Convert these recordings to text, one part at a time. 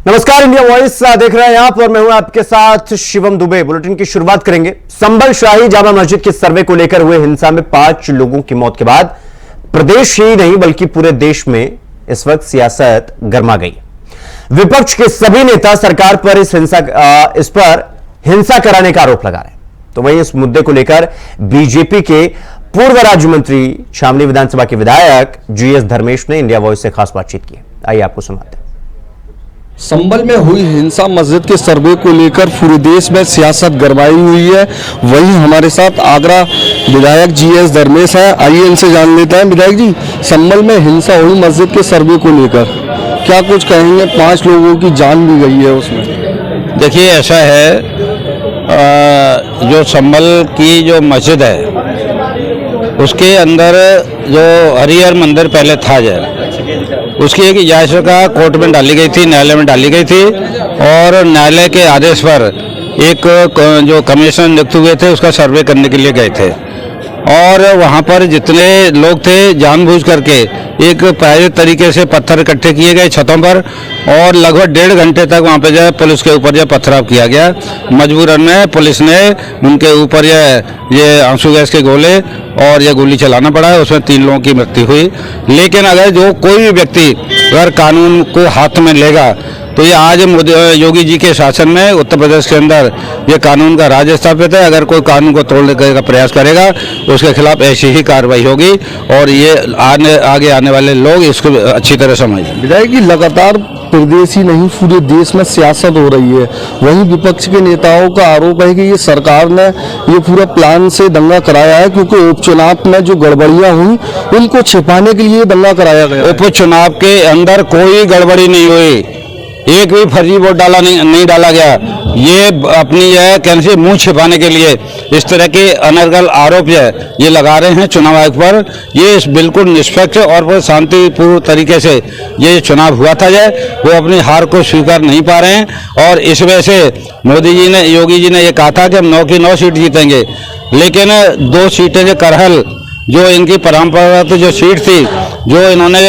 नमस्कार, India voice देख रहे हैं आप और मैं हूं आपके साथ शिवम दुबे। बुलेटिन की शुरुआत करेंगे। संभल शाही जामा मस्जिद के सर्वे को लेकर हुए हिंसा में 5 लोगों की मौत के बाद प्रदेश ही नहीं बल्कि पूरे देश में इस वक्त सियासत गर्मा गई। विपक्ष के सभी नेता सरकार पर इस पर हिंसा कराने का आरोप लगा रहे हैं। तो वहीं इस मुद्दे को लेकर बीजेपी के पूर्व राज्य मंत्री शामली विधानसभा के विधायक जीएस धर्मेश ने इंडिया वॉइस से खास बातचीत की। आइए आपको सुनाते हैं। संभल में हुई हिंसा मस्जिद के सर्वे को लेकर पूरे देश में सियासत गरमाई हुई है। वहीं हमारे साथ आगरा विधायक जीएस धर्मेश है। आइए इनसे जान लेते हैं। विधायक जी, संभल में हिंसा हुई मस्जिद के सर्वे को लेकर क्या कुछ कहेंगे? 5 लोगों की जान भी गई है उसमें। देखिए, ऐसा है, जो संभल की जो मस्जिद है उसके अंदर जो हरिहर मंदिर पहले था उसकी एक याचिका कोर्ट में डाली गई थी, न्यायालय में डाली गई थी और न्यायालय के आदेश पर एक जो कमीशन नियुक्त हुए थे उसका सर्वे करने के लिए गए थे और वहाँ पर जितने लोग थे जानबूझ करके एक प्रायोजित तरीके से पत्थर इकट्ठे किए गए छतों पर और लगभग 1.5 घंटे तक वहाँ पे जो है पुलिस के ऊपर जो पथराव किया गया। मजबूरन में पुलिस ने उनके ऊपर ये आंसू गैस के गोले और ये गोली चलाना पड़ा है। उसमें 3 लोगों की मृत्यु हुई। लेकिन अगर जो कोई भी व्यक्ति अगर कानून को हाथ में लेगा तो ये आज योगी जी के शासन में उत्तर प्रदेश के अंदर ये कानून का राज स्थापित है। अगर कोई कानून को तोड़ने का प्रयास करेगा तो उसके खिलाफ ऐसी ही कार्रवाई होगी और ये आगे आने वाले लोग इसको अच्छी तरह समझें। विधायक जी, लगातार प्रदेश ही नहीं पूरे देश में सियासत हो रही है। वहीं विपक्ष के नेताओं का आरोप है कि ये सरकार ने ये पूरा प्लान से दंगा कराया है क्योंकि उपचुनाव में जो गड़बड़ियां हुई उनको छिपाने के लिए दंगा कराया गया। उपचुनाव के अंदर कोई गड़बड़ी नहीं हुई, एक भी फर्जी वोट नहीं डाला गया। ये अपनी कैसे मुंह छिपाने के लिए इस तरह के अनर्गल आरोप ये लगा रहे हैं चुनाव आयोग पर। ये बिल्कुल निष्पक्ष और शांतिपूर्ण तरीके से ये चुनाव हुआ था वो अपनी हार को स्वीकार नहीं पा रहे हैं और इस वजह से योगी जी ने ये कहा था कि हम 9 की 9 सीट जीतेंगे, लेकिन 2 सीटें जो करहल जो इनकी परंपरागत जो सीट थी जो इन्होंने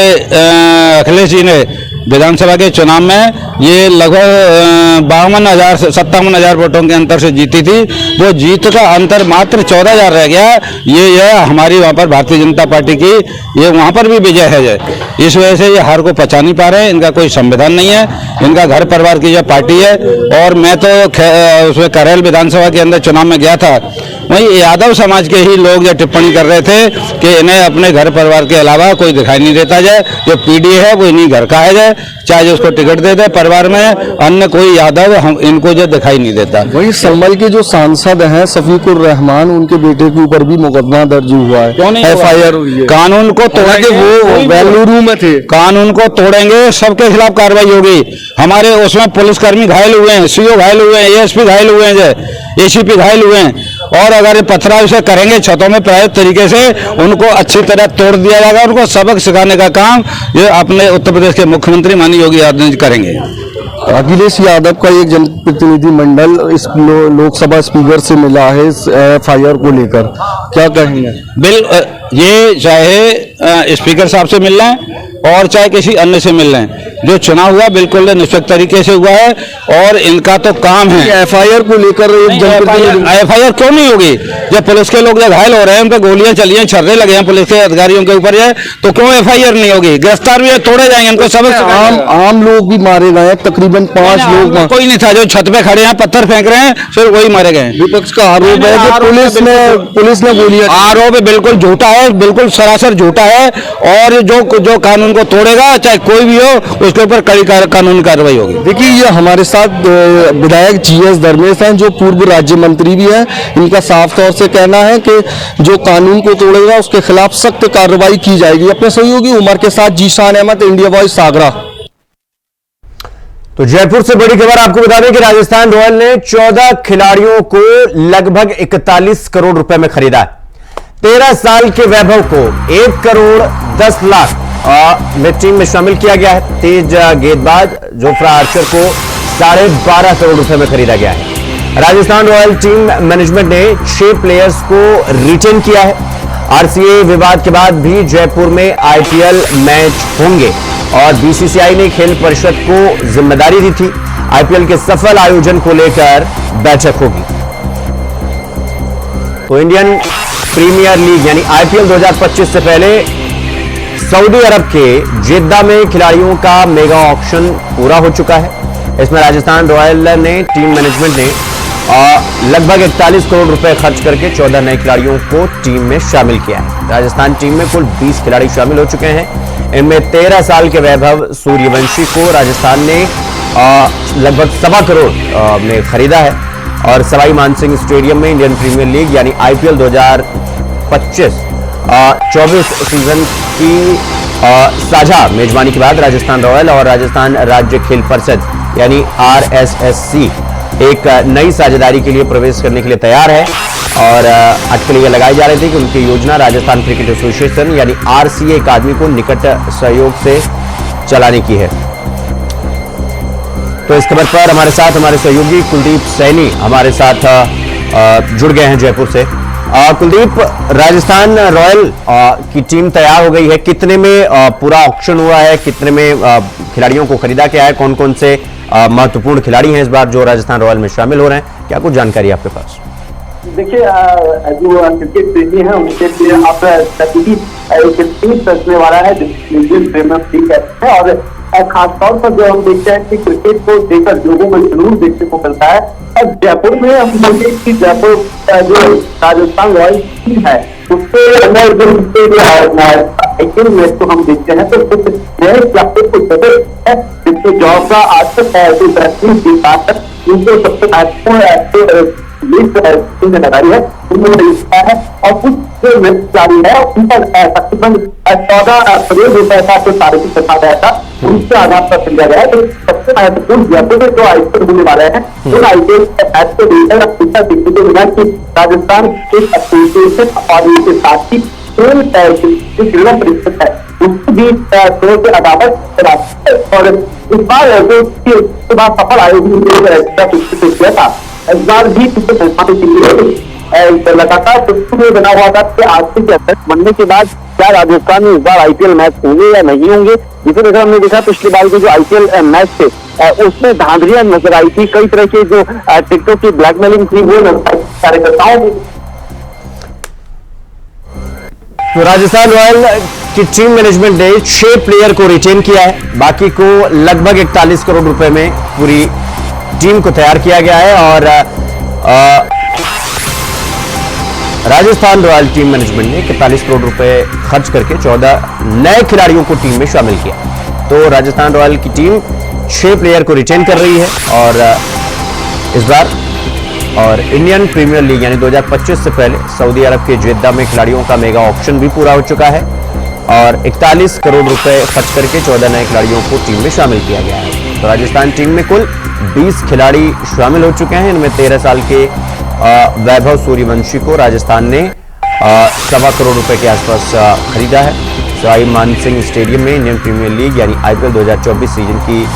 अखिलेश जी ने विधानसभा के चुनाव में ये लगभग 57,000 वोटों के अंतर से जीती थी, वो जीत का अंतर मात्र 14,000 रह गया। ये हमारी वहाँ पर भारतीय जनता पार्टी की ये वहाँ पर भी विजय है। इस वजह से ये हार को पचा नहीं पा रहे हैं। इनका कोई संविधान नहीं है, इनका घर परिवार की जो पार्टी है। और मैं तो उसमें करहल विधानसभा के अंदर चुनाव में गया था, वहीं यादव समाज के ही लोग ये टिप्पणी कर रहे थे कि इन्हें अपने घर परिवार के अलावा कोई दिखाई नहीं देता जो पीडी है वो इन्हीं घर का है, चाहे उसको टिकट दे दे परिवार में अन्य कोई यादव इनको जो दिखाई नहीं देता। वही संभल के जो सांसद हैं शफीकुर रहमान, उनके बेटे के ऊपर भी मुकदमा दर्ज हुआ है, FIR हुई है। कानून को तोड़ेंगे, वो बेंगलुरु में थे, कानून को तोड़ेंगे, सबके खिलाफ कार्रवाई होगी। हमारे उसमें पुलिसकर्मी घायल हुए हैं, CO घायल हुए हैं, ASP घायल हुए हैं, ACP घायल हुए हैं और अगर पथराव से करेंगे छतों में प्रायोजित तरीके से उनको अच्छी तरह तोड़ दिया जाएगा। उनको सबक सिखाने का काम ये अपने उत्तर प्रदेश के मुख्यमंत्री माननीय योगी आदित्यनाथ करेंगे। अखिलेश यादव का एक जनप्रतिनिधि मंडल इस लोकसभा स्पीकर से मिला है इस FIR को लेकर, क्या कहेंगे? ये चाहे स्पीकर साहब से मिल रहे हैं और चाहे किसी अन्य से मिल रहे हैं, जो चुनाव हुआ बिल्कुल निष्पक्ष तरीके से हुआ है और इनका तो काम है। FIR को लेकर FIR क्यों नहीं होगी? जब पुलिस के लोग घायल हो रहे हैं, उन पर गोलियां चली हैं, छर्रे लगे हैं पुलिस के अधिकारियों के ऊपर तो क्यों FIR नहीं होगी? गिरफ्तार भी तोड़े जाएंगे, उनको सबक। आम लोग भी मारे गए हैं, तकरीबन 5 लोग। कोई नहीं था, जो छत पे खड़े हैं पत्थर फेंक रहे हैं सिर्फ वही मारे गए। विपक्ष का आरोप है कि पुलिस ने गोलियां। आरोप बिल्कुल झूठा है, बिल्कुल सरासर झूठा है और जो कानून को तोड़ेगा चाहे कोई भी हो उसके ऊपर कड़ी कानूनी कार्रवाई होगी। देखिए, ये हमारे साथ विधायक जीएस धर्मेश हैं जो पूर्व राज्य मंत्री भी हैं। इनका साफ तौर से कहना है कि जो कानून को तोड़ेगा उसके खिलाफ सख्त कार्रवाई की जाएगी। अपने सहयोगी उमर के साथ जीशान अहमद, इंडिया वॉइस, आगरा। तो जयपुर से बड़ी खबर आपको बता दें कि राजस्थान रॉयल ने 14 खिलाड़ियों को लगभग 41 करोड़ रुपए में खरीदा है। 13 साल के वैभव को 1 करोड़ 10 लाख में टीम में शामिल किया गया है। तेज गेंदबाज जोफ्रा आर्चर को 12.5 करोड़ रुपए में खरीदा गया है। राजस्थान रॉयल टीम मैनेजमेंट ने 6 प्लेयर्स को रिटेन किया है। RCA विवाद के बाद भी जयपुर में IPL मैच होंगे और बीसीसीआई ने खेल परिषद को जिम्मेदारी दी थी। आईपीएल के सफल आयोजन को लेकर बैठक होगी। तो इंडियन प्रीमियर लीग यानी आईपीएल 2025 से पहले सऊदी अरब के जेद्दा में खिलाड़ियों का मेगा ऑक्शन पूरा हो चुका है। इसमें राजस्थान रॉयल ने टीम मैनेजमेंट ने लगभग 41 करोड़ रुपए खर्च करके 14 नए खिलाड़ियों को टीम में शामिल किया है। राजस्थान टीम में कुल 20 खिलाड़ी शामिल हो चुके हैं। इनमें 13 साल के वैभव सूर्यवंशी को राजस्थान ने लगभग 1.25 करोड़ में खरीदा है। और सवाई मानसिंह स्टेडियम में इंडियन प्रीमियर लीग यानी आईपीएल 2025-24 सीजन की साझा मेजबानी के बाद राजस्थान रॉयल और राजस्थान राज्य खेल परिषद यानी आरएसएससी एक नई साझेदारी के लिए प्रवेश करने के लिए तैयार है। और अटकलें ये लगाई जा रही थी कि उनकी योजना राजस्थान क्रिकेट एसोसिएशन यानी आरसीए अकादमी को निकट सहयोग से चलाने की है। तो इस खबर पर हमारे साथ हमारे सहयोगी कुलदीप सैनी हमारे साथ जुड़ गए हैं जयपुर से। कुलदीप, राजस्थान रॉयल की टीम तैयार हो गई है, कितने में पूरा ऑक्शन हुआ है, कितने में खिलाड़ियों को खरीदा क्या है, कौन कौन से महत्वपूर्ण खिलाड़ी हैं इस बार जो राजस्थान रॉयल में शामिल हो रहे हैं, क्या कुछ जानकारी आपके पास? देखिए, जो क्रिकेट प्रेमी है उनके लिए आप रचने वाला है इंडियन प्रीमियर लीग है। और खासतौर पर जो हम देखते हैं कि क्रिकेट को देखकर लोगों में जुनून देखने को मिलता है। और जयपुर में हम देखते हैं कि जयपुर जो राजस्थान रॉयल टीम है उसके अंदर जो मैच को हम देखते हैं तो कुछ नए खिलाड़ियों को जरूरत है जिसके जॉब का आज तक जो बेहतरीन विकास उनको सबसे महत्वपूर्ण जिम्मेदारी है उन्होंने लिखा है। और कुछ जो खिलाड़ी है उनका तकरीबन 14 करोड़ रुपए का जो तारीखी रखा गया था उनके आधार पर खरीदा गया है। तो सबसे महत्वपूर्ण जयपुर में जो आईपीएल होने वाले हैं उन आईपीएल मैच को लेकर शिक्षा देखने को मिला कि राजस्थान क्रिकेट एसोसिएशन और इनके साथ ही जो जिला परिषद है उसकी भी करोड़ के अदालत और इस बार जो सफल आयोजन किया था इस बार भी लगातार बना हुआ था कि आर्थिक अध्यक्ष बनने के बाद क्या राजस्थान में इस बार आईपीएल मैच होंगे या नहीं होंगे। जिसे लेकर हमने देखा पिछली बार के जो आईपीएल मैच थे उसमें धांधलियां नजर आई थी, कई तरह के जो टिकटों की ब्लैकमेलिंग थी वो कार्यकर्ताओं को। तो राजस्थान रॉयल की टीम मैनेजमेंट ने 6 प्लेयर को रिटेन किया है, बाकी को लगभग 41 करोड़ रुपए में पूरी टीम को तैयार किया गया है। और राजस्थान रॉयल टीम मैनेजमेंट ने 41 करोड़ रुपए खर्च करके 14 नए खिलाड़ियों को टीम में शामिल किया। तो राजस्थान रॉयल की टीम 6 प्लेयर को रिटेन कर रही है और इस बार और इंडियन प्रीमियर लीग यानी 2025 से पहले सऊदी अरब के जेद्दा में खिलाड़ियों का मेगा ऑक्शन भी पूरा हो चुका है और 41 करोड़ रुपए खर्च करके 14 नए खिलाड़ियों को टीम में शामिल किया गया है। तो राजस्थान टीम में कुल 20 खिलाड़ी शामिल हो चुके हैं। इनमें 13 साल के वैभव सूर्यवंशी को राजस्थान ने 1.25 करोड़ रुपए के आसपास खरीदा है। सवाई मानसिंह स्टेडियम में इंडियन प्रीमियर लीग यानी आईपीएल 2024 सीजन की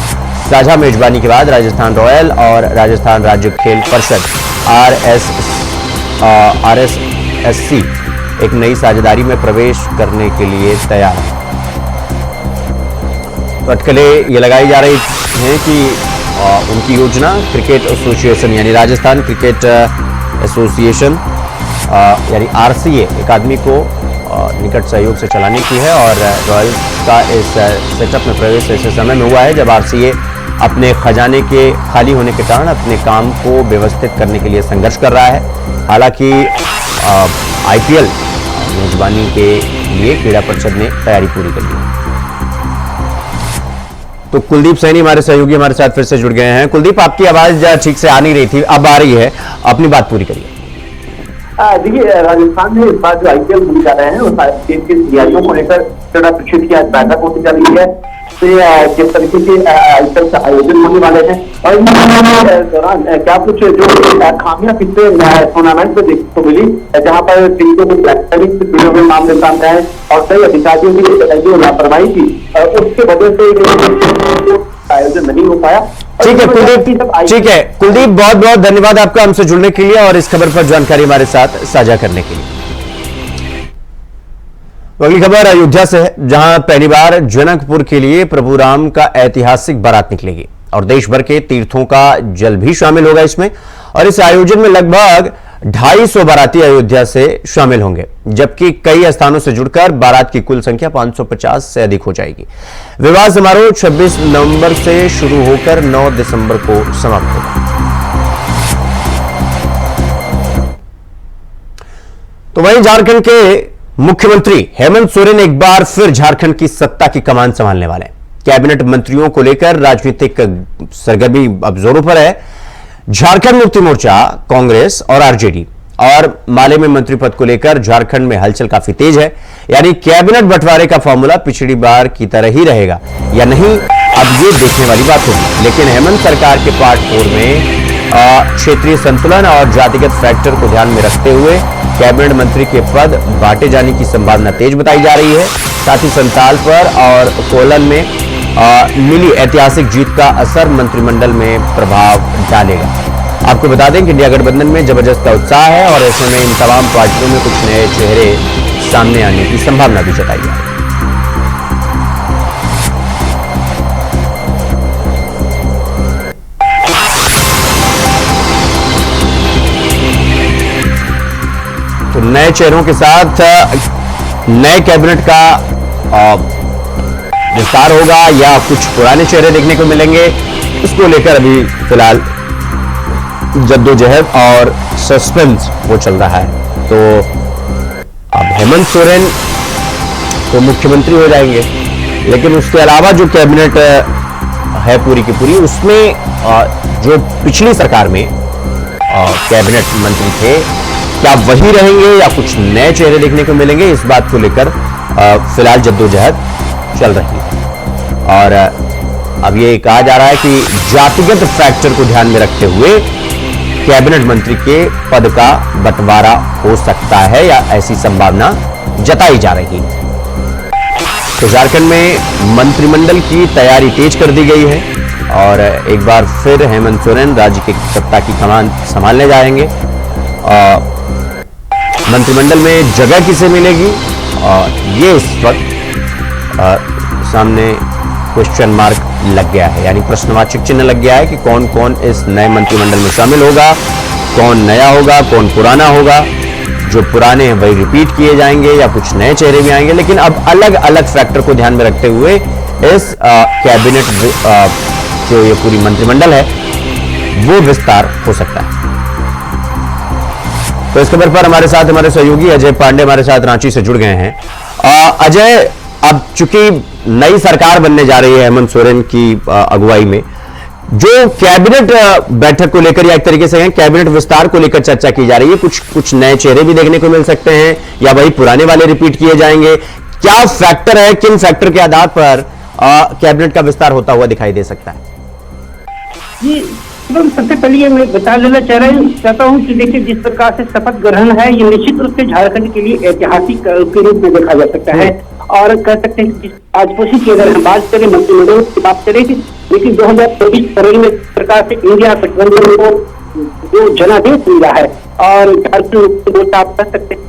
साझा मेजबानी के बाद राजस्थान रॉयल और राजस्थान राज्य खेल परिषद आरएसएससी एक नई साझेदारी में प्रवेश करने के लिए तैयार है। तो अटकलें ये लगाई जा रही हैं कि उनकी योजना क्रिकेट एसोसिएशन यानी राजस्थान क्रिकेट एसोसिएशन यानी आरसीए अकादमी को निकट सहयोग से चलाने की है। और रॉयल्स का इस सेटअप में प्रवेश ऐसे समय में हुआ है जब आरसीए अपने खजाने के खाली होने के कारण अपने काम को व्यवस्थित करने के लिए संघर्ष कर रहा है। हालांकि आईपीएल मेजबानी के लिए क्रीड़ा परिषद ने तैयारी पूरी कर ली है। तो कुलदीप सैनी हमारे सहयोगी हमारे साथ फिर से जुड़ गए हैं। कुलदीप, आपकी आवाज ठीक से आ नहीं रही थी, अब आ रही है, अपनी बात पूरी करिए। देखिए, राजस्थान में इस बार जो आईपीएल होने जा रहे हैं उस आईपीएल की तैयारियों को लेकर क्रीड़ा परिषद की आज बैठक होने जा रही है। किस तरीके से आईपीएल का आयोजन होने वाले हैं और इस दौरान क्या कुछ जो खामियां पिछले टूर्नामेंट में देखने को मिली जहां पर टीमों को ब्लैकमेलिंग से जुड़े हुए मामले सामने आए और कई अधिकारियों की जो लापरवाही थी उसके वजह से आयोजन नहीं हो पाया। ठीक है कुलदीप, ठीक है कुलदीप, बहुत बहुत धन्यवाद आपका हमसे जुड़ने के लिए और इस खबर पर जानकारी हमारे साथ साझा करने के लिए। तो अगली खबर अयोध्या से है, जहां पहली बार जनकपुर के लिए प्रभु राम का ऐतिहासिक बारात निकलेगी और देश भर के तीर्थों का जल भी शामिल होगा इसमें। और इस आयोजन में लगभग 250 बाराती अयोध्या से शामिल होंगे, जबकि कई स्थानों से जुड़कर बारात की कुल संख्या 550 से अधिक हो जाएगी। विवाह समारोह 26 नवंबर से शुरू होकर 9 दिसंबर को समाप्त होगा। तो वहीं झारखंड के मुख्यमंत्री हेमंत सोरेन एक बार फिर झारखंड की सत्ता की कमान संभालने वाले हैं। कैबिनेट मंत्रियों को लेकर राजनीतिक सरगर्मी अब जोरों पर है। झारखंड मुक्ति मोर्चा, कांग्रेस और आरजेडी और माले में मंत्री पद को लेकर झारखंड में हलचल काफी तेज है। यानी कैबिनेट बंटवारे का फॉर्मूला पिछली बार की तरह ही रहेगा या नहीं, अब ये देखने वाली बात होगी। लेकिन हेमंत सरकार के पार्ट 4 में क्षेत्रीय संतुलन और जातिगत फैक्टर को ध्यान में रखते हुए कैबिनेट मंत्री के पद बांटे जाने की संभावना तेज बताई जा रही है। साथ ही संताल पर और कोलन में मिली ऐतिहासिक जीत का असर मंत्रिमंडल में प्रभाव डालेगा। आपको बता दें कि इंडिया गठबंधन में जबरदस्त उत्साह है और ऐसे में इन तमाम पार्टियों में कुछ नए चेहरे सामने आने की संभावना भी जताई जा रही है। तो नए चेहरों के साथ नए कैबिनेट का विस्तार होगा या कुछ पुराने चेहरे देखने को मिलेंगे, इसको लेकर अभी फिलहाल जद्दोजहद और सस्पेंस वो चल रहा है। तो अब हेमंत सोरेन तो मुख्यमंत्री हो जाएंगे, लेकिन उसके अलावा जो कैबिनेट है पूरी की पूरी, उसमें जो पिछली सरकार में कैबिनेट मंत्री थे, क्या वही रहेंगे या कुछ नए चेहरे देखने को मिलेंगे, इस बात को लेकर फिलहाल जद्दोजहद चल रही है। और अब ये कहा जा रहा है कि जातिगत फैक्टर को ध्यान में रखते हुए कैबिनेट मंत्री के पद का बंटवारा हो सकता है या ऐसी संभावना जताई जा रही है। तो झारखंड में मंत्रिमंडल की तैयारी तेज कर दी गई है और एक बार फिर हेमंत सोरेन राज्य की सत्ता की कमान संभालने जाएंगे। मंत्रिमंडल में जगह किसे मिलेगी, ये इस वक्त सामने क्वेश्चन मार्क लग गया है, यानी प्रश्नवाचक चिन्ह लग गया है कि कौन कौन इस नए मंत्रिमंडल में शामिल होगा, कौन नया होगा, कौन पुराना होगा। जो पुराने हैं वही रिपीट किए जाएंगे या कुछ नए चेहरे भी आएंगे, लेकिन अब अलग अलग फैक्टर को ध्यान में रखते हुए इस कैबिनेट जो ये पूरी मंत्रिमंडल है वो विस्तार हो सकता है। तो इस खबर पर हमारे साथ हमारे सहयोगी अजय पांडे हमारे साथ रांची से जुड़ गए हैं। अजय, अब चूंकि नई सरकार बनने जा रही है हेमंत सोरेन की अगुवाई में, जो कैबिनेट बैठक को लेकर या एक तरीके से कैबिनेट विस्तार को लेकर चर्चा की जा रही है, कुछ नए चेहरे भी देखने को मिल सकते हैं या वही पुराने वाले रिपीट किए जाएंगे, क्या फैक्टर है, किन फैक्टर के आधार पर कैबिनेट का विस्तार होता हुआ दिखाई दे सकता है? जी, सबसे पहले ये मैं बता देना चाहता हूँ कि देखिए, जिस प्रकार से शपथ ग्रहण है ये निश्चित रूप से झारखंड के लिए ऐतिहासिक के रूप में देखा जा सकता है और कह सकते हैं कि आज कोशिश की अगर हम बात करें, मंत्रिमंडल की बात करें, लेकिन 2024 फरवरी में सरकार से इंडिया गठबंधन को जो जनादेश मिला है और झारखंड आप कह सकते हैं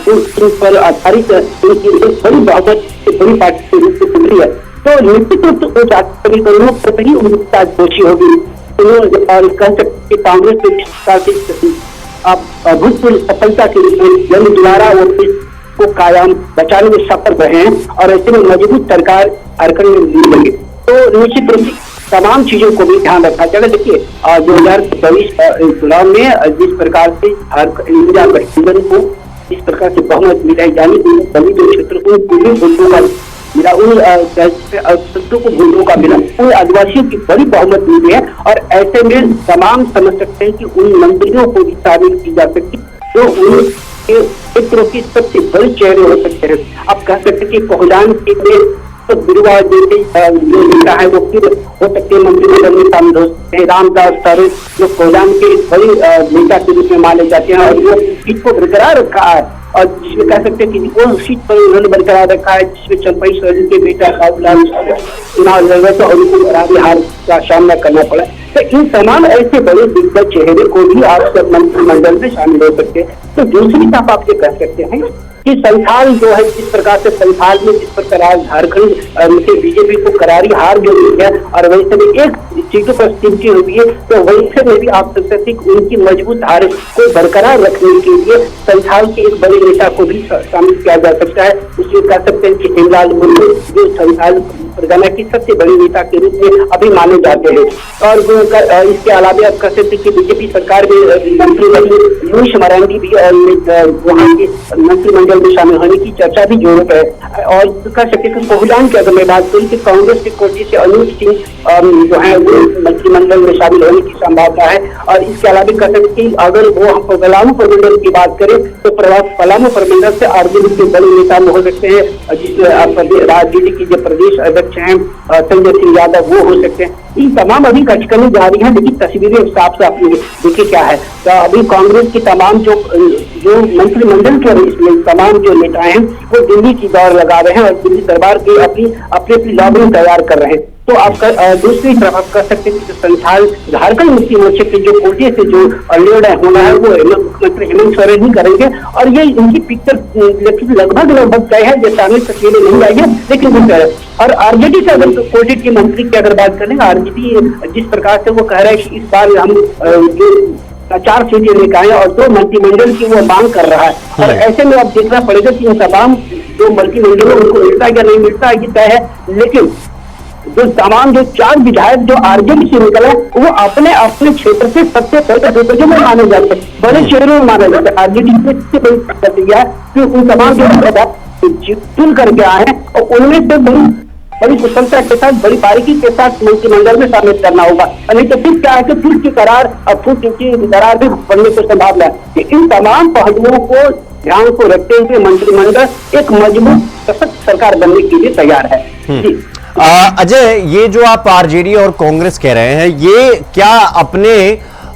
जो पर आधारित बड़ी बहुमत बड़ी पार्टी के रूप में चल रही है, तो निश्चित रूप से वो समीकरणों पर ही उनकी आज दोषी होगी। और कह सकते कांग्रेस के अभूतपूर्व सफलता के रूप में जन द्वारा वो को कायम बचाने में सफल रहे हैं और ऐसे में मजबूत सरकार झारखंड में मिलेगी। तो निश्चित रूप से तमाम चीजों को भी ध्यान रखा जाएगा। देखिए, 2024 चुनाव में जिस प्रकार से इंडिया गठबंधन को जिस प्रकार से बहुमत मिला है, यानी दलित क्षेत्र को पूरे वोटों का मिला, उन क्षेत्रों को वोटों का मिला, उन आदिवासियों की बड़ी बहुमत मिली है और ऐसे में तमाम समझ सकते हैं कि उन मंत्रियों को भी शामिल की जा सकती जो उन क्षेत्रों की सबसे बड़े चेहरे हो सकते हैं। आप कह सकते हैं कि कोहलान के तो बिरुवा जैसे जो नेता है वो फिर हो सकते हैं मंत्रिमंडल में शामिल हो सकते हैं। रामदास सारू जो कोहलान के बड़े नेता के रूप में माने जाते हैं और वो सीट को बरकरार रखा है और जिसमें कह सकते हैं कि वो सीट पर उन्होंने बरकरार रखा है, जिसमें चंपई सोरेन के बेटा बाबूलाल चुनाव लड़ रहे थे और उनको बराबर हार का सामना करना पड़ा। तो इन तमाम ऐसे बड़े दिग्गज चेहरे को भी आप सब मंत्रिमंडल में शामिल हो सकते हैं। तो दूसरी तरफ आप ये कह सकते हैं कि संथाल जो है, जिस प्रकार से संथाल में जिस प्रकार आज झारखंड के बीजेपी को करारी हार जो हुई है और वैसे भी एक सीटों पर स्थिति हुई है, तो वैसे में भी आप सकते थे कि उनकी मजबूत हार को बरकरार रखने के लिए संथाल के एक बड़े नेता को भी शामिल किया जा सकता है। उसमें कह सकते हैं कि हेमलाल मुर्मू जो संथाल परगना की सबसे बड़ी नेता के रूप में अभी माने जाते हैं। और इसके अलावा आप कह सकते हैं कि बीजेपी सरकार में मंत्री लुईस मरांडी भी वहाँ के मंत्रिमंडल में शामिल होने की चर्चा भी जोरों पर है। और कह सकते हैं कि कोहिलान की अगर मैं बात करूँ कि कांग्रेस के कोटे से अनूप सिंह जो है वो मंत्रिमंडल में शामिल होने की संभावना है। और इसके अलावा कह सकते हैं अगर वो हम पलामू प्रमंडल की बात करें तो पलामू प्रमंडल से आरजेडी के बड़े नेता में हो सकते हैं, जिसमें आरजेडी की जो प्रदेश अध्यक्ष हैं संजय सिंह यादव वो हो सकते हैं। इन तमाम अभी कचकनी जारी है, लेकिन तस्वीरें साफ साफ देखिए क्या है। तो अभी कांग्रेस की तमाम जो मंत्रिमंडल के तमाम जो नेता हैं वो दिल्ली की दौड़ लगा रहे हैं और दिल्ली दरबार की अपनी लॉबिंग तैयार कर रहे हैं। तो आपका दूसरी तरफ आप कह सकते हैं कि संथाल झारखंड मुक्ति मोर्चे के जो कोटे से जो निर्णय होना है वो मुख्यमंत्री हेमंत सोरेन ही करेंगे। और ये इनकी पिक्चर लगभग तय है, जैसे आने तस्वीरें नहीं आई है लेकिन वो तय है। और आरजेडी से अगर कोटे के मंत्री की अगर बात करें, आरजेडी जिस प्रकार से वो कह रहा है कि इस बार हम जो 4 सीटें लेकर आए और 2 मंत्रिमंडल की वो मांग कर रहा है। और ऐसे में अब देखना पड़ेगा कि इन तमाम जो मंत्रिमंडलों उनको मिलता है या नहीं मिलता है, ये तय है। लेकिन जो तमाम जो 4 विधायक जो आरजेडी से निकले वो अपने अपने क्षेत्र से सबसे बड़े क्षेत्र में माने जाते हैं, बड़े क्षेत्र में माने जाते हैं। आरजेडी से बड़ी ताकत यह है कि उन तमाम जो चुन करके आए हैं और उनमें से बड़ी कुशलता के साथ, बड़ी बारीकी के साथ मंत्रिमंडल में शामिल करना होगा। नहीं तो फिर क्या है कि फूट की करार और फूट की दरार भी बनने की संभावना है। कि इन तमाम पहलुओं को ध्यान को रखते हुए मंत्रिमंडल एक मजबूत सशक्त सरकार बनने के लिए तैयार है। अजय, ये जो आप आरजेडी और कांग्रेस कह रहे हैं, ये क्या अपने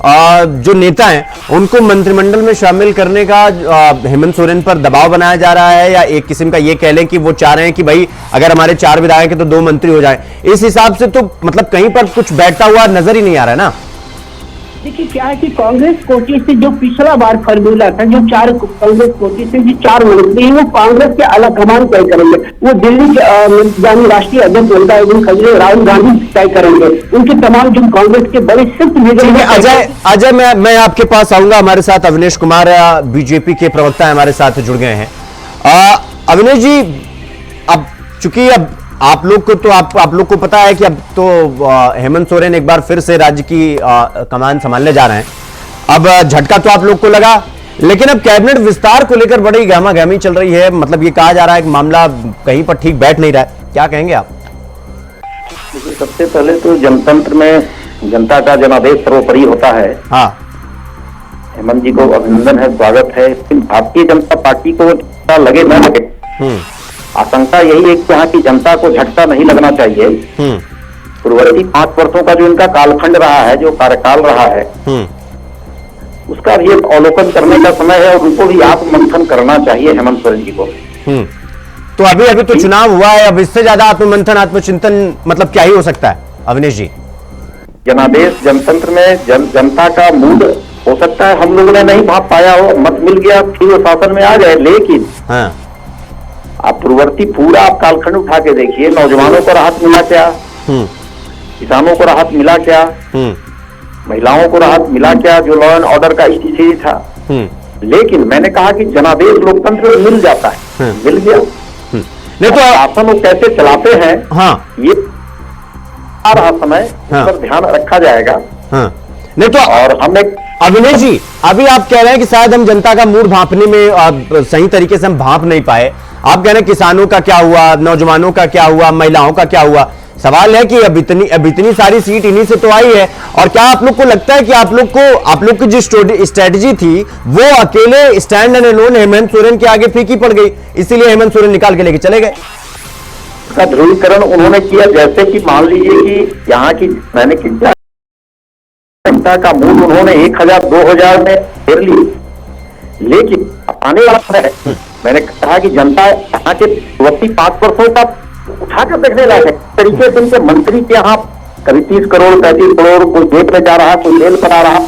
जो नेता हैं उनको मंत्रिमंडल में शामिल करने का हेमंत सोरेन पर दबाव बनाया जा रहा है, या एक किस्म का ये कह लें कि वो चाह रहे हैं कि भाई अगर हमारे 4 विधायक हैं तो 2 मंत्री हो जाएं? इस हिसाब से तो मतलब कहीं पर कुछ बैठता हुआ नजर ही नहीं आ रहा है ना। देखिए क्या है कि कांग्रेस कोटे से जो पिछला बार फॉर्मूला था, जो 4 कांग्रेस कोटे से जो 4 मंत्री हैं वो कांग्रेस के अलग कमान तय करेंगे। वो दिल्ली के यानी राष्ट्रीय अध्यक्ष ममता बनर्जी, राहुल गांधी तय करेंगे। उनके तमाम जो कांग्रेस के बड़े सिर्फ अजय मैं आपके पास आऊंगा। हमारे साथ अविनेश कुमार बीजेपी के प्रवक्ता हमारे साथ जुड़ गए हैं। अविनेश जी, अब चूंकि अब आप लोग को तो आप लोग को पता है कि अब तो हेमंत सोरेन एक बार फिर से राज्य की कमान संभालने जा रहे हैं। अब झटका तो आप लोग को लगा, लेकिन अब कैबिनेट विस्तार को लेकर बड़ी गहमागहमी चल रही है। मतलब ये कहा जा रहा है कि मामला कहीं पर ठीक बैठ नहीं रहा है, क्या कहेंगे आप? सबसे पहले तो जनतंत्र में जनता का जनादेश सर्वोपरि होता है। हाँ, हेमंत जी को अभिनंदन है, स्वागत है। भारतीय जनता पार्टी को लगे न लगे, आशंका यही है कि यहाँ की जनता को झटका नहीं लगना चाहिए। पूर्ववर्ती 5 वर्षों का जो इनका कालखंड रहा है, जो कार्यकाल रहा है, उसका भी एक अवलोकन करने का समय है और उनको भी आत्ममंथन करना चाहिए हेमंत सोरेन जी को। तो अभी तो चुनाव हुआ है, अब इससे ज्यादा आत्ममंथन आत्मचिंतन मतलब क्या ही हो सकता है अविनेश जी? जनादेश जनतंत्र में जनता का मूड हो सकता है हम लोगों ने नहीं भाप पाया हो, मत मिल गया, फिर वो शासन में आ गए। लेकिन हाँ, आप पूर्ववर्ती पूरा आप कालखंड उठा के देखिए, नौजवानों को राहत मिला क्या, किसानों को राहत मिला क्या, महिलाओं को राहत मिला क्या, जो लॉ एंड ऑर्डर का स्थिति था। लेकिन मैंने कहा कि जनादेश लोकतंत्र में मिल जाता है, मिल गया। नहीं तो शासन वो कैसे चलाते हैं, हाँ, ये आ रहा समय इस पर ध्यान रखा जाएगा। नहीं तो और हम एक अविनेश जी, अभी आप कह रहे हैं कि शायद हम जनता का मूड भांपने में सही तरीके से हम भांप नहीं पाए। आप कह रहे हैं किसानों का क्या हुआ, नौजवानों का क्या हुआ, महिलाओं का क्या हुआ। सवाल है कि अब इतनी सारी सीट इन्हीं से तो आई है। और क्या आप लोग को लगता है कि आप लोग की जो स्ट्रेटेजी थी वो अकेले stand and alone Hemant Soren के आगे फीकी पड़ गई, इसीलिए हेमंत सोरेन निकाल के लेके चले गए? का ध्रुवीकरण उन्होंने किया। जैसे कि मान लीजिए कि यहाँ की मैंने किया जनता का मूड उन्होंने 1000-2000 में फेर ली, लेकिन आने वाला है मैंने कहा कि जनता यहाँ के 5 वर्षों का उठाकर देखने लायक है। तरीके से उनके मंत्री के यहाँ कभी 30 करोड़ 35 करोड़, कोई जेब में जा रहा, कोई जेल पर आ रहा।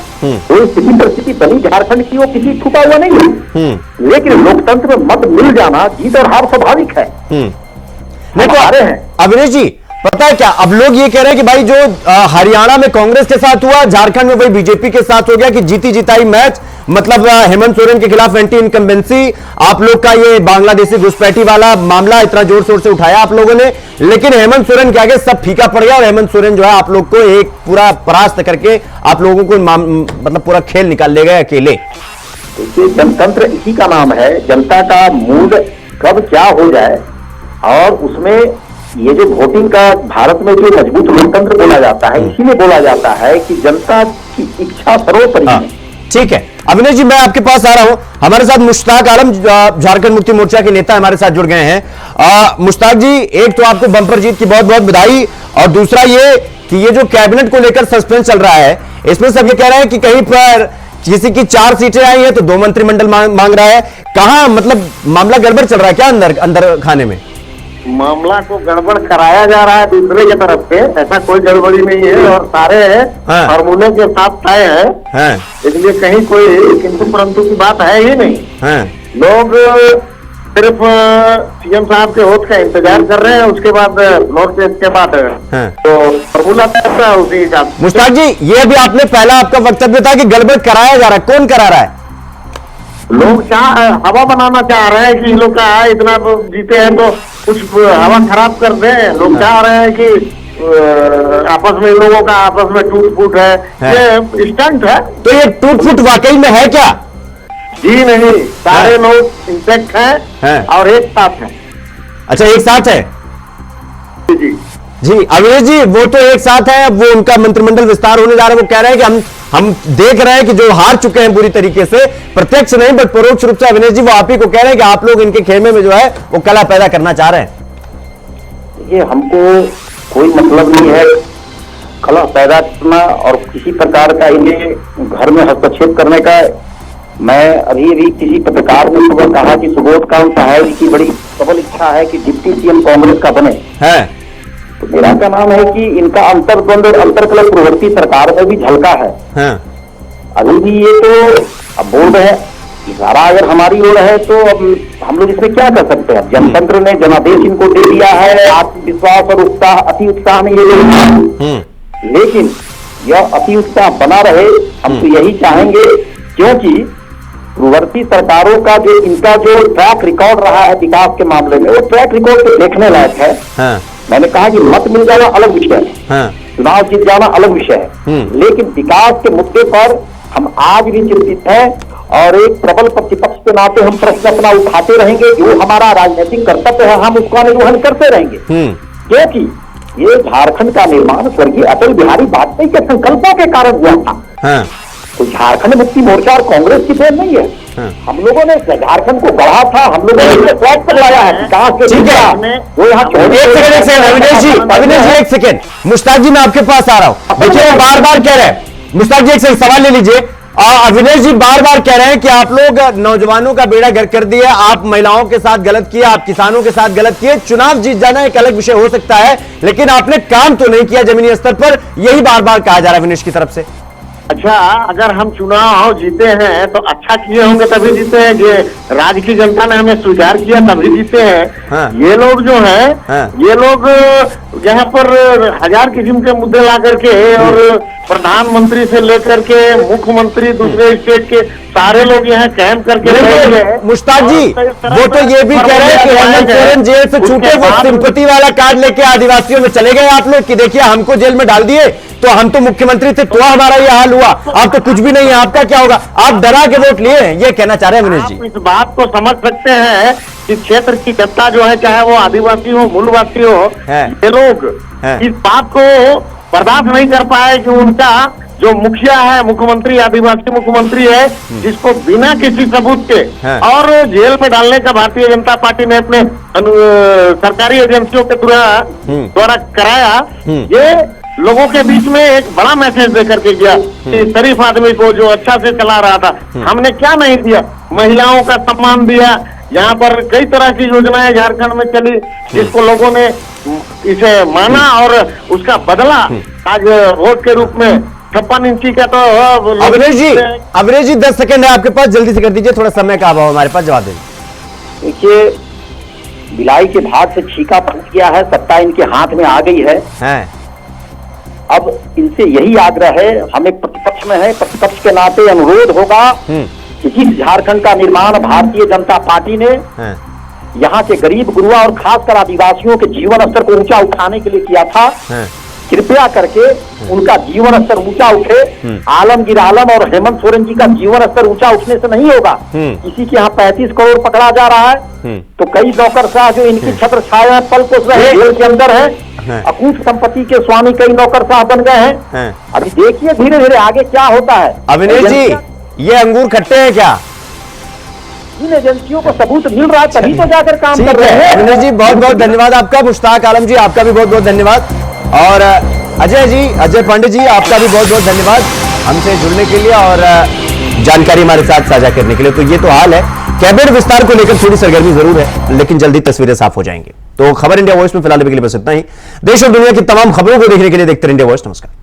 तो स्थिति परिस्थिति बनी झारखंड की, वो किसी छुपा हुआ नहीं है। लेकिन लोकतंत्र में मत मिल जाना, जीत और हार स्वाभाविक है। नहीं तो आ रहे हैं अविनेश जी, पता है क्या, अब लोग ये कह रहे हैं कि भाई जो हरियाणा में कांग्रेस के साथ हुआ, झारखंड में वही बीजेपी के साथ हो गया कि जीती जिताई मैच। मतलब हेमंत सोरेन के खिलाफ एंटी इनकम्बेंसी, आप लोग का ये बांग्लादेशी घुसपैठी वाला मामला इतना जोर शोर से उठाया आप लोगों ने, लेकिन हेमंत सोरेन के आगे सब फीका पड़ गया और हेमंत सोरेन जो है आप लोग को एक पूरा परास्त करके आप लोगों को मतलब पूरा खेल निकाल ले गए अकेले। देखिए, जनतंत्र इसी का नाम है, जनता का मूड कब क्या हो जाए। और उसमें ये जो वोटिंग का भारत में जो मजबूत लोकतंत्र बोला जाता है, इसीलिए बोला जाता है कि जनता की इच्छा सर्वोपरि है। ठीक है अविनेश जी, मैं आपके पास आ रहा हूं। हमारे साथ मुश्ताक आलम, झारखंड मुक्ति मोर्चा के नेता हमारे साथ जुड़ गए हैं। मुश्ताक जी, एक तो आपको बंपर जीत की बहुत बहुत बधाई, और दूसरा ये कि ये जो कैबिनेट को लेकर सस्पेंस चल रहा है, इसमें सब ये कह रहे हैं कि कहीं पर किसी की 4 सीटें आई हैं तो 2 मंत्रिमंडल मांग रहा है। कहां मतलब मामला गड़बड़ चल रहा है क्या अंदर खाने में? मामला को गड़बड़ कराया जा रहा है दूसरे की तरफ से, ऐसा कोई गड़बड़ी नहीं है और सारे फॉर्मूले के साथ तय है। इसलिए कहीं कोई किंतु परंतु की बात है ही नहीं। लोग सिर्फ सीएम साहब के वोट का इंतजार कर रहे हैं, उसके बाद वोट के बाद तो फॉर्मूला तय है उसी हिसाब से। मुश्ताक जी, ये भी आपने पहला आपका वक्तव्य था कि गड़बड़ कराया जा रहा है, कौन करा रहा है? लोग हवा बनाना चाह रहे हैं कि इन लोग का इतना जीते हैं तो कुछ हवा खराब कर दें। लोग चाह रहे हैं कि आपस में इन लोगों का आपस में टूट फूट है, ये स्टंट है। तो ये टूट फूट वाकई में है क्या? जी नहीं, सारे लोग इंटैक्ट हैं और एक साथ हैं। अच्छा, एक साथ है जी जी। अविनेश जी, वो तो एक साथ है, अब वो उनका मंत्रिमंडल विस्तार होने जा रहा है। वो कह रहे हैं कि हम देख रहे हैं कि जो हार चुके हैं पूरी तरीके से, प्रत्यक्ष नहीं बट परोक्ष रूप से अविनेश जी वो आप ही को कह रहे हैं कि आप लोग इनके खेमे में जो है वो कला पैदा करना चाह रहे हैं। ये हमको कोई मतलब नहीं है कला पैदा करना और किसी प्रकार का इन्हें घर में हस्तक्षेप करने का। मैं अभी किसी पत्रकार ने सुबह कहा कि सुबोध कांत साहब की बड़ी प्रबल इच्छा है कि डिप्टी सीएम कांग्रेस का बने। तो मेरा क्या नाम है कि इनका अंतर्द्वंद और अंतर्कलह पूर्ववर्ती सरकार में भी झलका है। अभी भी ये तो अब बोल रहे हैं, इशारा अगर हमारी ओर है तो अब हम लोग इसमें क्या कर सकते हैं। जनतंत्र ने जनादेश इनको दे दिया है, आत्मविश्वास और उत्साह, अति उत्साह में ये लोग, लेकिन यह अति उत्साह बना रहे, हम तो यही चाहेंगे। क्योंकि पूर्ववर्ती सरकारों का जो इनका जो ट्रैक रिकॉर्ड रहा है विकास के मामले में, वो ट्रैक रिकॉर्ड तो देखने लायक है। मैंने कहा कि मत मिल जाना अलग विषय है, चुनाव जीत जाना अलग विषय है, लेकिन विकास के मुद्दे पर हम आज भी चिंतित हैं और एक प्रबल प्रतिपक्ष के नाते हम प्रश्न अपना उठाते रहेंगे। जो हमारा राजनीतिक कर्तव्य है हम उसका निर्वहन करते रहेंगे, क्योंकि ये झारखंड का निर्माण स्वर्गीय अटल बिहारी वाजपेयी के संकल्पों के कारण हुआ था। तो झारखंड मुक्ति मोर्चा और कांग्रेस की देन नहीं है। हम लोगों ने झारखंड को गढ़ा था, हम लोगों ने इसे ट्रैक पर लाया है विकास के। ठीक है, वो यहाँ अविनेश जी एक सेकेंड, मुश्ताक जी मैं आपके पास आ रहा हूं। देखिए बार बार कह रहे हैं, मुश्ताक जी एक सेकंड सवाल ले लीजिए। अविनेश जी बार बार कह रहे हैं कि आप लोग नौजवानों का बेड़ा गर्क कर दिया, आप महिलाओं के साथ गलत किया, आप किसानों के साथ गलत किए। चुनाव जीत जाना एक अलग विषय हो सकता है, लेकिन आपने काम तो नहीं किया जमीनी स्तर पर, यही बार बार कहा जा रहा है अविनेश की तरफ से। अच्छा, अगर हम चुनाव जीते हैं तो अच्छा किए होंगे तभी जीते हैं, ये राज्य की जनता ने हमें स्वीकार किया तभी जीते हैं। ये लोग जो है ये लोग यहाँ पर 1000 किस्म के मुद्दे ला करके और प्रधानमंत्री से लेकर के मुख्यमंत्री दूसरे स्टेट के सारे लोग यहाँ कैंप करके। मुश्ताक जी वो तो ये भी कह रहे हैं कि हेमंत सोरेन जेल से छूटे, वो सिंपैथी वाला कार्ड लेके आदिवासियों में चले गए आप लोग कि देखिए हमको जेल में डाल दिए तो हम तो मुख्यमंत्री थे तो हमारा ये हाल हुआ, आप तो कुछ भी नहीं है, आपका क्या होगा? आप डरा के वोट लिए हैं, ये कहना चाह रहे हैं अविनेश जी। इस बात को समझ सकते हैं कि क्षेत्र की जनता जो है, चाहे वो आदिवासी हो मूलवासी हो, ये लोग इस बात को बर्दाश्त नहीं कर पाए कि उनका जो मुखिया है, मुख्यमंत्री आदिवासी मुख्यमंत्री है, जिसको बिना किसी सबूत के और जेल में डालने का भारतीय जनता पार्टी ने अपने सरकारी एजेंसियों के द्वारा कराया। ये लोगों के बीच में एक बड़ा मैसेज दे करके गया कि शरीफ आदमी को जो अच्छा से चला रहा था, हमने क्या नहीं दिया, महिलाओं का सम्मान दिया, यहाँ पर कई तरह की योजनाएं झारखंड में चली जिसको लोगों ने इसे माना और उसका बदला आज वोट के रूप में 56 इंची का तो अवरेज जी 10 सेकंड है आपके पास, जल्दी से कर दीजिए, थोड़ा समय का अभाव हमारे पास, जवाब दीजिए। देखिए बिलाई के भाग से छीका फूट गया है, सत्ता इनके हाथ में आ गई है। अब इनसे यही आग्रह है, हम एक प्रतिपक्ष में है, प्रतिपक्ष के नाते अनुरोध होगा कि जिस झारखंड का निर्माण भारतीय जनता पार्टी ने यहाँ के गरीब गुरुआ और खासकर आदिवासियों के जीवन स्तर को ऊंचा उठाने के लिए किया था, कृपया करके उनका जीवन स्तर ऊंचा उठे। आलमगीर आलम और हेमंत सोरेन जी का जीवन स्तर ऊंचा उठने से नहीं होगा। किसी के यहाँ 35 करोड़ पकड़ा जा रहा है, तो कई नौकरशाह जो इनकी छत्र छाया पल पोस रहे जेल के अंदर है, अकूत संपत्ति के स्वामी कई नौकरशाह बन गए हैं। अभी देखिए धीरे धीरे आगे क्या होता है। अविनेश जी, ये अंगूर खट्टे हैं क्या? इन एजेंसियों को सबूत मिल रहा है तभी तो जाकर काम कर रहे हैं। अविनेश जी बहुत बहुत धन्यवाद आपका, मुश्ताक आलम जी आपका भी बहुत बहुत धन्यवाद, और अजय पांडे जी आपका भी बहुत बहुत धन्यवाद हमसे जुड़ने के लिए और जानकारी हमारे साथ साझा करने के लिए। तो ये तो हाल है, कैबिनेट विस्तार को लेकर थोड़ी सरगर्मी जरूर है, लेकिन जल्दी तस्वीरें साफ हो जाएंगी। तो खबर इंडिया वॉइस में फिलहाल के लिए बस इतना ही। देश और दुनिया की तमाम खबरों को देखने के लिए देखते रहिए इंडिया वॉइस। नमस्कार।